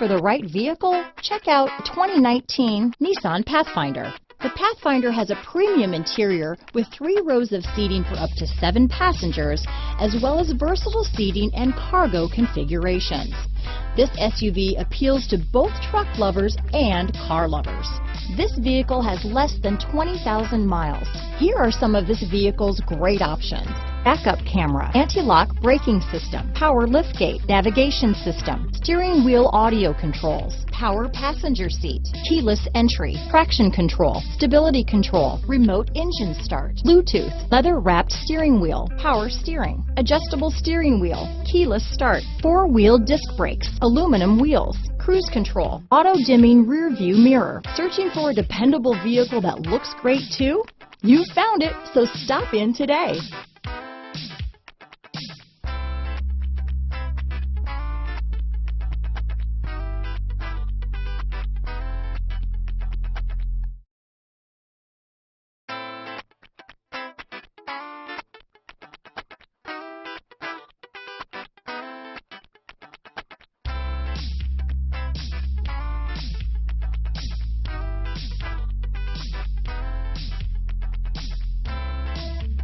for the right vehicle? Check out 2019 Nissan Pathfinder. The Pathfinder has a premium interior with 3 rows of seating for up to 7 passengers, as well as versatile seating and cargo configurations. This SUV appeals to both truck lovers and car lovers. This vehicle has less than 20,000 miles. Here are some of this vehicle's great options: backup camera, anti-lock braking system, power liftgate, navigation system, steering wheel audio controls, power passenger seat, keyless entry, traction control, stability control, remote engine start, Bluetooth, leather-wrapped steering wheel, power steering, adjustable steering wheel, keyless start, 4-wheel disc brakes, aluminum wheels, cruise control, auto-dimming rear view mirror. Searching for a dependable vehicle that looks great too? You found it, so stop in today.